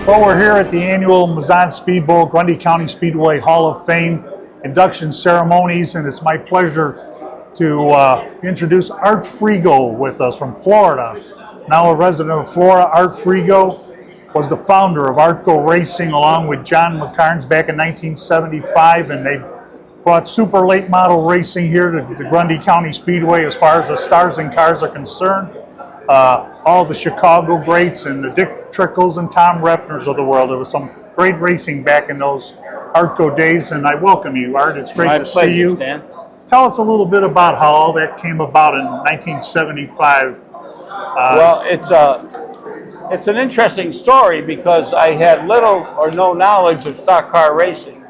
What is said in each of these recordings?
Well, we're here at the annual Mazon Speed Bowl, Grundy County Speedway Hall of Fame induction ceremonies, and it's my pleasure to introduce Art Frigo with us from Florida. Now a resident of Florida, Art Frigo was the founder of Artco Racing along with John McCarnes back in 1975, and they brought super late model racing here to the Grundy County Speedway as far as the stars and cars are concerned. All the Chicago greats and the Dick Trickles and Tom Refners of the world. There was some great racing back in those Artco days, and I welcome you, Art. It's great to see you. Stan. Tell us a little bit about how all that came about in 1975. Well, it's an interesting story because I had little or no knowledge of stock car racing.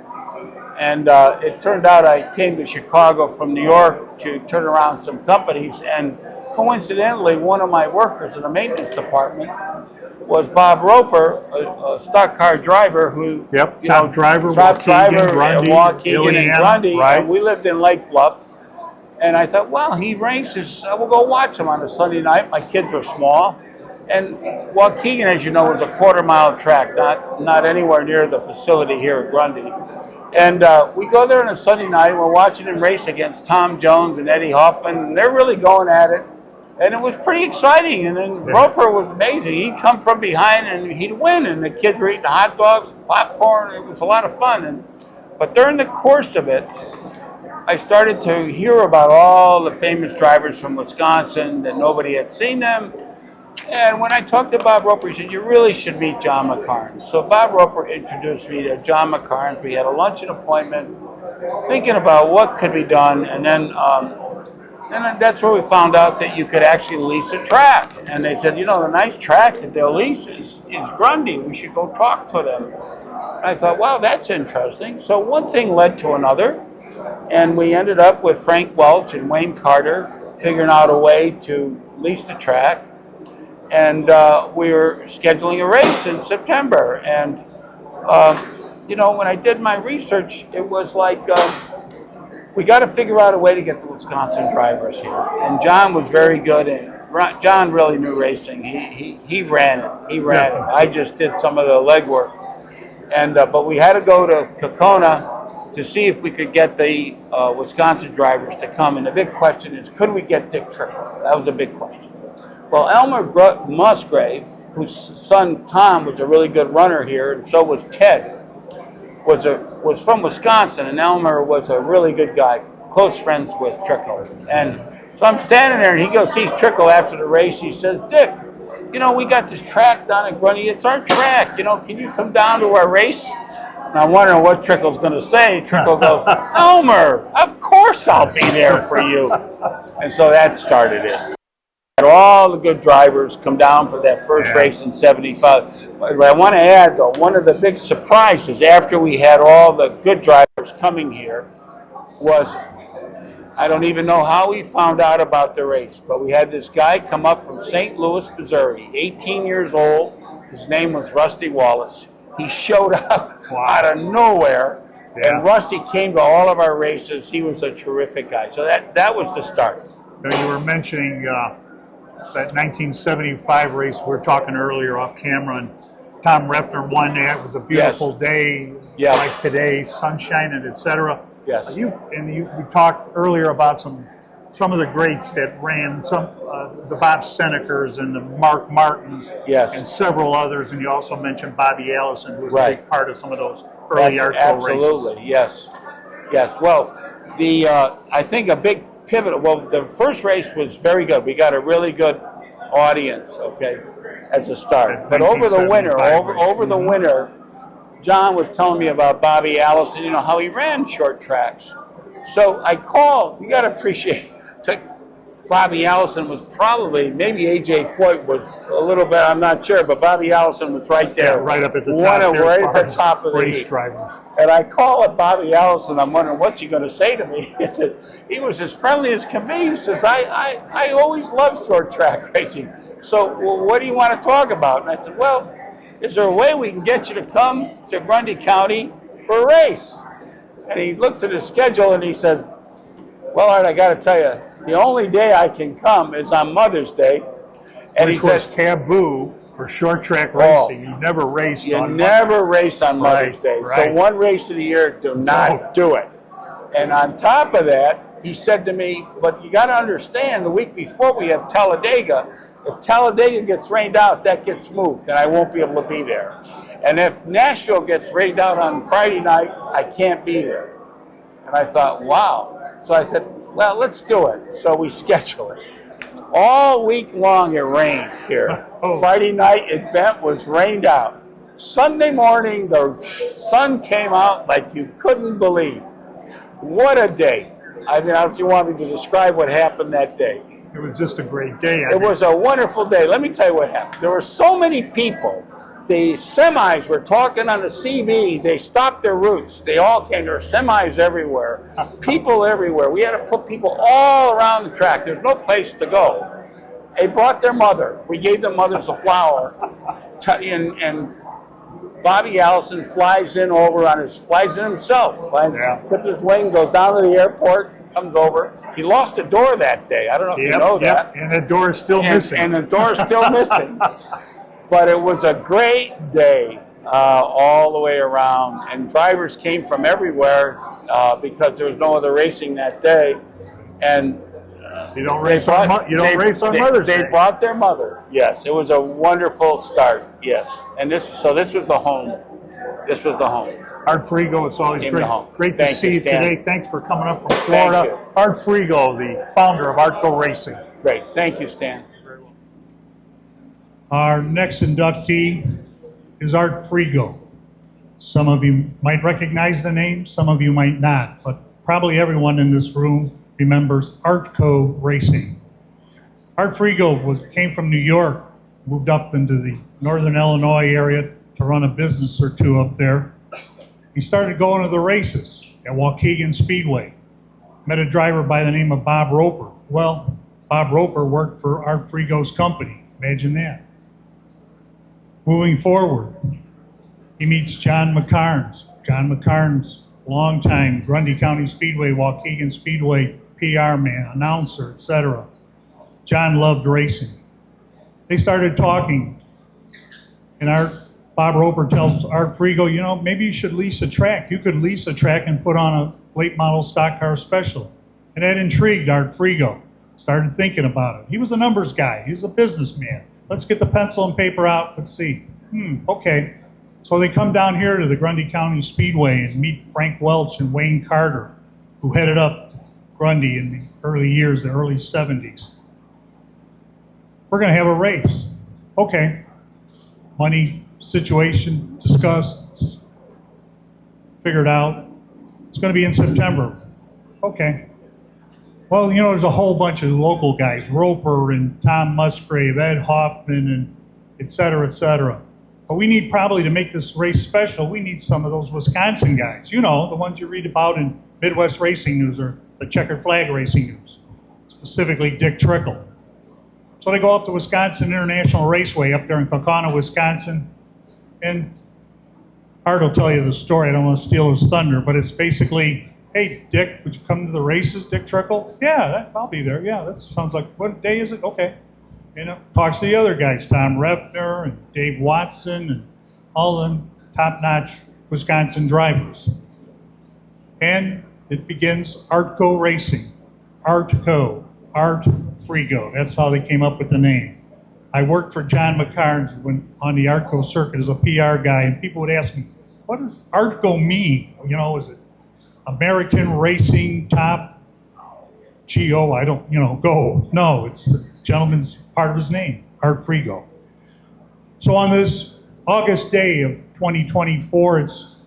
And it turned out I came to Chicago from New York to turn around some companies, and coincidentally, one of my workers in the maintenance department was Bob Roper, a stock car driver who, top driver, Waukegan and Grundy, right. and we lived in Lake Bluff. And I thought, well, he races, I will go watch him on a Sunday night. My kids were small. And Waukegan, as you know, was a quarter-mile track, not anywhere near the facility here at Grundy. And we go there on a Sunday night, and we're watching him race against Tom Jones and Eddie Hoffman, and they're really going at it. And it was pretty exciting. And then Roper was amazing. He'd come from behind and he'd win. And the kids were eating hot dogs, popcorn. It was a lot of fun. But during the course of it, I started to hear about all the famous drivers from Wisconsin that nobody had seen them. And when I talked to Bob Roper, he said, you really should meet John McCarnes. So Bob Roper introduced me to John McCarnes. We had a luncheon appointment thinking about what could be done. And then that's where we found out that you could actually lease a track. And they said, the nice track that they'll lease is Grundy. We should go talk to them. And I thought, wow, that's interesting. So one thing led to another. And we ended up with Frank Welch and Wayne Carter figuring out a way to lease the track. And we were scheduling a race in September. And, when I did my research, it was like, we got to figure out a way to get the Wisconsin drivers here. And John was very good at John really knew racing. He ran it. He ran it. I just did some of the legwork. And but we had to go to Kokona to see if we could get the Wisconsin drivers to come. And the big question is, could we get Dick Trickle? That was the big question. Well, Elmer Musgrave, whose son Tom was a really good runner here, and so was Ted, was from Wisconsin, and Elmer was a really good guy, close friends with Trickle. And so I'm standing there, and he goes, sees Trickle after the race. He says, Dick, we got this track down at Grundy. It's our track. Can you come down to our race? And I'm wondering what Trickle's going to say. Trickle goes, Elmer, of course I'll be there for you. And so that started it. All the good drivers come down for that first race in 75. But I want to add, though, one of the big surprises after we had all the good drivers coming here was, I don't even know how we found out about the race, but we had this guy come up from St. Louis, Missouri, 18 years old. His name was Rusty Wallace. He showed up out of nowhere, and Rusty came to all of our races. He was a terrific guy. So that was the start. You were mentioning that 1975 race we were talking earlier off camera, and Tom Refner won that. It was a beautiful day, like today, sunshine and etc. Yes. We talked earlier about some of the greats that ran, the Bob Senekers and the Mark Martins, and several others, and you also mentioned Bobby Allison, who was a big part of some of those early Artco races. Absolutely, yes. Well, I think a big pivotal. Well, the first race was very good. We got a really good audience, as a start. But over the winter, John was telling me about Bobby Allison, how he ran short tracks. So I called. You got to appreciate. Bobby Allison was probably, maybe A.J. Foyt was a little bit, I'm not sure, but Bobby Allison was right there. Right up at the top. Right at the top of the race heat. Drivers. And I call up Bobby Allison. I'm wondering, what's he going to say to me? He was as friendly as can be. He says, I always loved short track racing. So, well, what do you want to talk about? And I said, well, is there a way we can get you to come to Grundy County for a race? And he looks at his schedule and he says, well, Art, I got to tell you, the only day I can come is on Mother's Day. And which was taboo For short track Oh. racing, you never raced You on never race on Mother's Right, Day. right. So one race of the year, do not do it. And on top of that, he said to me, but you got to understand, the week before we have Talladega. If Talladega gets rained out, that gets moved, and I won't be able to be there. And if Nashville gets rained out on Friday night, I can't be there. And I thought, wow. So I said, well, let's do it. So we schedule it. All week long it rained here. Oh. Friday night event was rained out. Sunday morning, the sun came out like you couldn't believe. What a day. I mean, I don't know if you want me to describe what happened that day. It was just a great day. It was a wonderful day. Let me tell you what happened. There were so many people. The semis were talking on the CB. They stopped their routes. They all came. There were semis everywhere. People everywhere. We had to put people all around the track. There's no place to go. They brought their mother. We gave the mothers a flower. And Bobby Allison flies in himself. Puts his wing, goes down to the airport, comes over. He lost a door that day. I don't know if you know that. And the door is still missing. And the door is still missing. But it was a great day all the way around. And drivers came from everywhere because there was no other racing that day. And you don't race on Mother's Day. They brought their mother. Yes, it was a wonderful start. Yes, and this was the home. This was the home. Art Frigo, it's always great to see you Stan. today. Thanks for coming up from Florida. Art Frigo, the founder of Artco Racing. Great, thank you, Stan. Our next inductee is Art Frigo. Some of you might recognize the name, some of you might not, but probably everyone in this room remembers Artco Racing. Art Frigo came from New York, moved up into the northern Illinois area to run a business or two up there. He started going to the races at Waukegan Speedway. Met a driver by the name of Bob Roper. Well, Bob Roper worked for Art Frigo's company. Imagine that. Moving forward, he meets John McCarnes. John McCarnes, longtime Grundy County Speedway, Waukegan Speedway PR man, announcer, etc. John loved racing. They started talking, and Bob Roper tells Art Frigo, you know, maybe you should lease a track. You could lease a track and put on a late model stock car special. And that intrigued Art Frigo. Started thinking about it. He was a numbers guy. He was a businessman. Let's get the pencil and paper out. Let's see. Okay. So they come down here to the Grundy County Speedway and meet Frank Welch and Wayne Carter, who headed up Grundy in the early years, the early 70s. We're going to have a race. Okay. Money, situation, discussed, figured out. It's going to be in September. Okay. Well, you know, there's a whole bunch of local guys, Roper and Tom Musgrave, Ed Hoffman, and et cetera, et cetera. But we need probably to make this race special, we need some of those Wisconsin guys. You know, the ones you read about in Midwest Racing News or the Checkered Flag Racing News, specifically Dick Trickle. So they go up to Wisconsin International Raceway up there in Kaukauna, Wisconsin, and Art will tell you the story. I don't want to steal his thunder, but it's basically, hey, Dick, would you come to the races, Dick Trickle? Yeah, I'll be there. Yeah, that sounds like, what day is it? Okay. You know, talks to the other guys, Tom Refner and Dave Watson and all them top-notch Wisconsin drivers. And it begins Artco Racing. Artco. Art Frigo. That's how they came up with the name. I worked for John McCarnes on the Artco circuit as a PR guy, and people would ask me, what does Artco mean? You know, is it American Racing Top GO? I don't, go. No, it's the gentleman's part of his name, Art Frigo. So on this August day of 2024, it's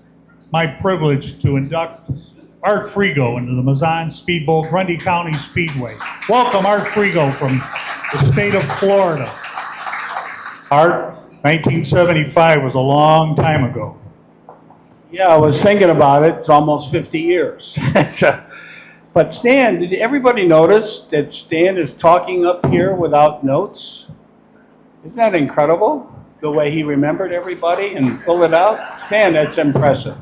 my privilege to induct Art Frigo into the Mazon Speed Bowl, Grundy County Speedway. Welcome, Art Frigo from the state of Florida. Art, 1975 was a long time ago. Yeah, I was thinking about it. It's almost 50 years. But Stan, did everybody notice that Stan is talking up here without notes? Isn't that incredible? The way he remembered everybody and pulled it out? Stan, that's impressive.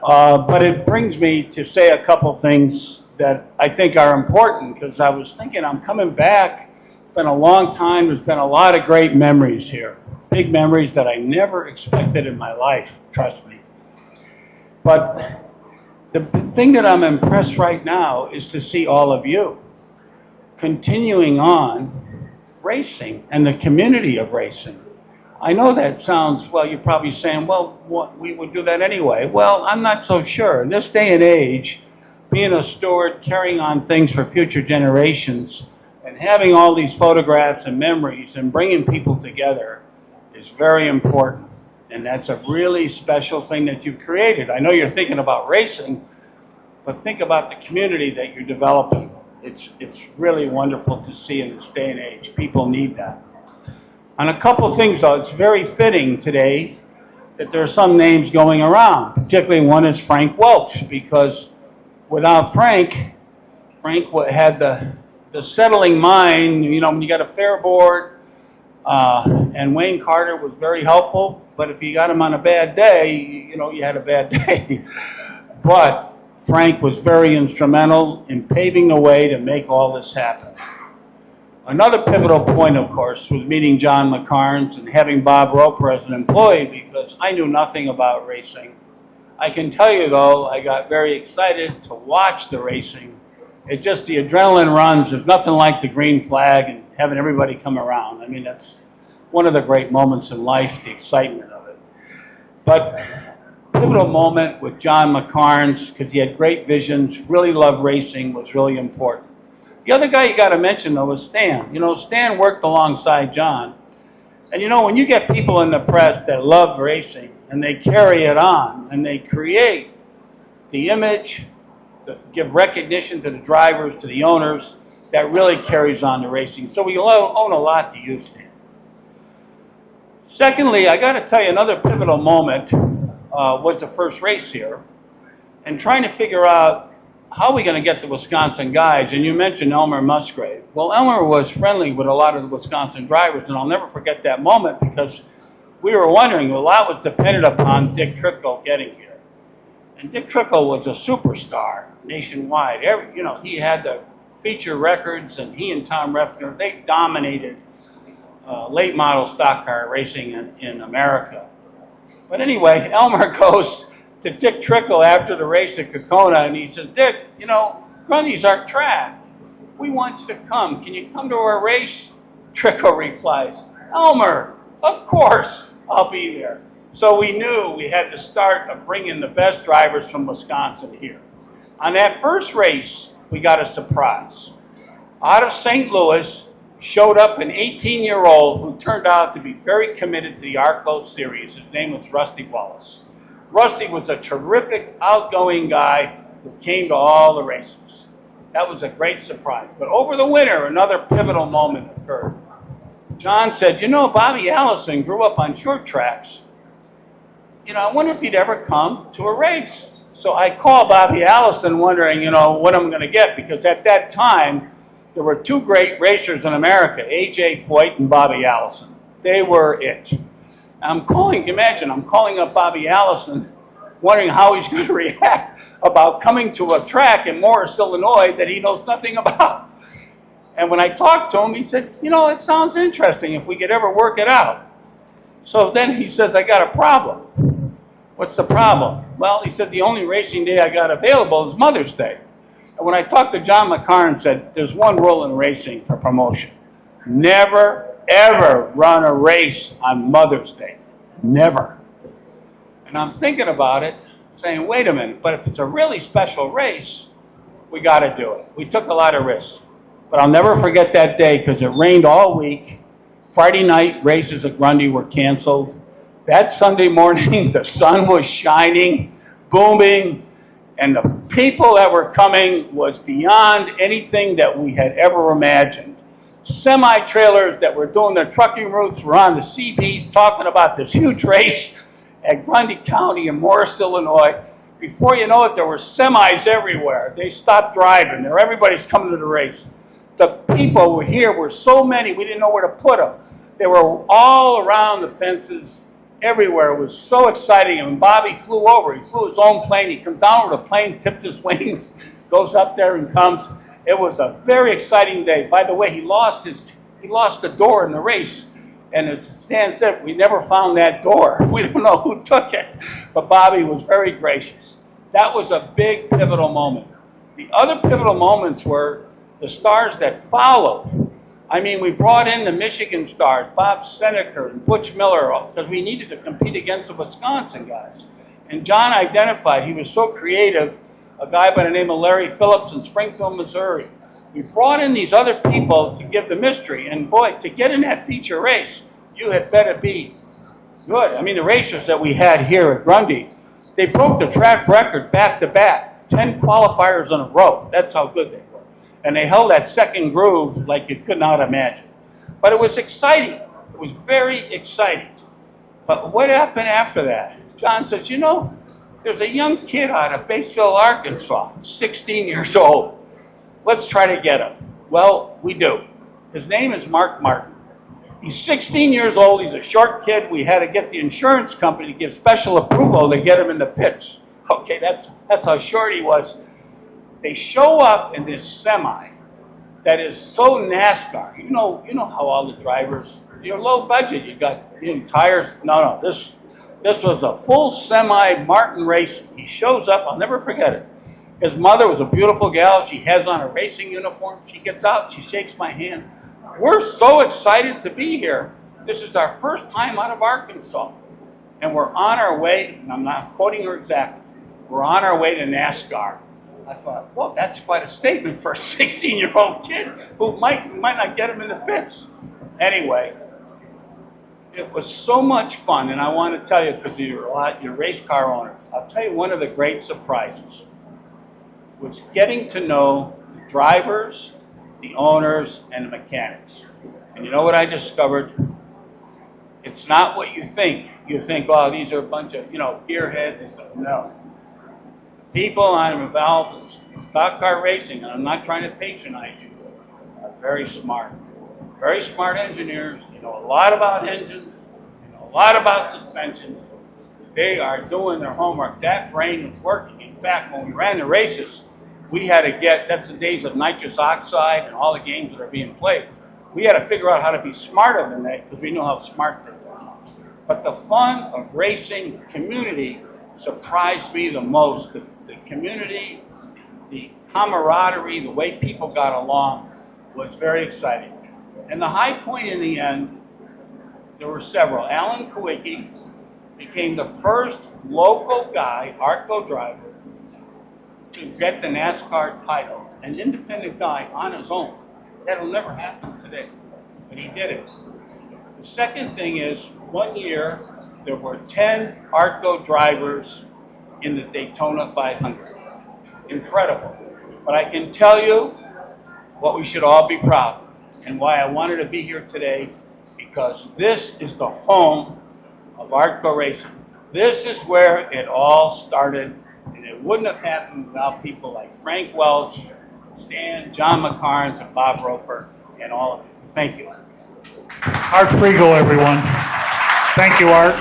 But it brings me to say a couple things that I think are important, because I was thinking I'm coming back. It's been a long time. There's been a lot of great memories here. big memories that I never expected in my life, trust me. But the thing that I'm impressed right now is to see all of you continuing on racing and the community of racing. I know that sounds, well, you're probably saying, well, we would do that anyway. Well, I'm not so sure. In this day and age, being a steward, carrying on things for future generations, and having all these photographs and memories and bringing people together is very important. And that's a really special thing that you've created. I know you're thinking about racing, but think about the community that you're developing. It's really wonderful to see in this day and age. People need that. On a couple of things, though, it's very fitting today that there are some names going around. Particularly one is Frank Welch, because without Frank had the settling mind. You know, when you got a fair board, and Wayne Carter was very helpful, but if you got him on a bad day, you know, you had a bad day. But Frank was very instrumental in paving the way to make all this happen. Another pivotal point, of course, was meeting John McCarnes and having Bob Roper as an employee, because I knew nothing about racing. I can tell you, though, I got very excited to watch the racing. It's just the adrenaline runs. There's nothing like the green flag and having everybody come around. I mean, that's one of the great moments in life, the excitement of it. But pivotal moment with John McCarnes, because he had great visions, really loved racing, was really important. The other guy you got to mention, though, is Stan. You know, Stan worked alongside John. And, you know, when you get people in the press that love racing and they carry it on and they create the image, give recognition to the drivers, to the owners, that really carries on the racing. So we own a lot to you, Stan. Secondly, I got to tell you, another pivotal moment was the first race here, and trying to figure out how are we going to get the Wisconsin guys. And you mentioned Elmer Musgrave. Well, Elmer was friendly with a lot of the Wisconsin drivers, and I'll never forget that moment, because we were wondering, a lot was dependent upon Dick Trickle getting here. And Dick Trickle was a superstar nationwide. He had the feature records, and he and Tom Refner, they dominated late model stock car racing in America. But anyway, Elmer goes to Dick Trickle after the race at Kokona, and he says, Dick, you know, Grundy's our track. We want you to come. Can you come to our race? Trickle replies, Elmer, of course, I'll be there. So we knew we had to start of bringing the best drivers from Wisconsin here. On that first race, we got a surprise. Out of St. Louis showed up an 18-year-old who turned out to be very committed to the Arco series. His name was Rusty Wallace. Rusty was a terrific, outgoing guy who came to all the races. That was a great surprise. But over the winter, another pivotal moment occurred. John said, you know, Bobby Allison grew up on short tracks. You know, I wonder if he'd ever come to a race. So I called Bobby Allison wondering, you know, what I'm going to get, because at that time, there were two great racers in America, A.J. Foyt and Bobby Allison. They were it. I'm calling up Bobby Allison, wondering how he's going to react about coming to a track in Morris, Illinois that he knows nothing about. And when I talked to him, he said, you know, it sounds interesting if we could ever work it out. So then he says, I got a problem. What's the problem? Well, he said, the only racing day I got available is Mother's Day. And when I talked to John McCarnes, said, there's one rule in racing for promotion. Never, ever run a race on Mother's Day. Never. And I'm thinking about it, saying, wait a minute, but if it's a really special race, we got to do it. We took a lot of risks. But I'll never forget that day, because it rained all week. Friday night races at Grundy were canceled. That Sunday morning, the sun was shining, booming, and the people that were coming was beyond anything that we had ever imagined. Semi-trailers that were doing their trucking routes were on the CBs talking about this huge race at Grundy County in Morris, Illinois. Before you know it, there were semis everywhere. They stopped driving. Everybody's coming to the race. The people were here were so many, we didn't know where to put them. They were all around the fences, everywhere. It was so exciting. And Bobby flew over. He flew his own plane. He comes down with a plane, tipped his wings, goes up there and comes. It was a very exciting day. By the way, he lost the door in the race And as Stan said, we never found that door. We don't know who took it. But Bobby was very gracious. That was a big pivotal moment. The other pivotal moments were the stars that followed. I mean, we brought in the Michigan stars, Bob Seneca and Butch Miller, because we needed to compete against the Wisconsin guys. And John identified, he was so creative, a guy by the name of Larry Phillips in Springfield, Missouri. We brought in these other people to give the mystery, and boy, to get in that feature race, you had better be good. I mean, the racers that we had here at Grundy, they broke the track record back to back, 10 qualifiers in a row. That's how good they were. And they held that second groove like you could not imagine. But it was exciting. It was very exciting. But what happened after that? John says, you know, there's a young kid out of Batesville, Arkansas, 16 years old. Let's try to get him. Well, we do. His name is Mark Martin. He's 16 years old. He's a short kid. We had to get the insurance company to give special approval to get him in the pits. Okay, that's how short he was. They show up in this semi that is so NASCAR. You know how all the drivers, you're low budget. You got tires. No, this was a full semi Martin racing. He shows up. I'll never forget it. His mother was a beautiful gal. She has on a racing uniform. She gets out. She shakes my hand. We're so excited to be here. This is our first time out of Arkansas. And we're on our way, and I'm not quoting her exactly, we're on our way to NASCAR. I thought, well, that's quite a statement for a 16-year-old kid who might not get him in the pits. Anyway, it was so much fun, and I want to tell you, because you're race car owner, I'll tell you one of the great surprises was getting to know the drivers, the owners, and the mechanics. And you know what I discovered? It's not what you think. You think, oh, these are a bunch of, gearheads. No. People I'm involved in stock car racing, and I'm not trying to patronize you, are very smart. Very smart engineers. They know a lot about engines. They know a lot about suspension. They are doing their homework. That brain is working. In fact, when we ran the races, we had to that's the days of nitrous oxide and all the games that are being played. We had to figure out how to be smarter than that because we know how smart they were. But the fun of racing, the community, surprised me the most. The community, the camaraderie, the way people got along was very exciting. And the high point in the end, there were several. Alan Kowicki became the first local guy, ARTCO driver, to get the NASCAR title, an independent guy on his own. That'll never happen today, but he did it. The second thing is, one year, there were 10 ARTCO drivers in the Daytona 500. Incredible. But I can tell you what we should all be proud of, and why I wanted to be here today, because this is the home of ARTCO racing. This is where it all started. And it wouldn't have happened without people like Frank Welch, Stan, John McCarnes, and Bob Roper, and all of you. Thank you. Art Frigo, everyone. Thank you, Art.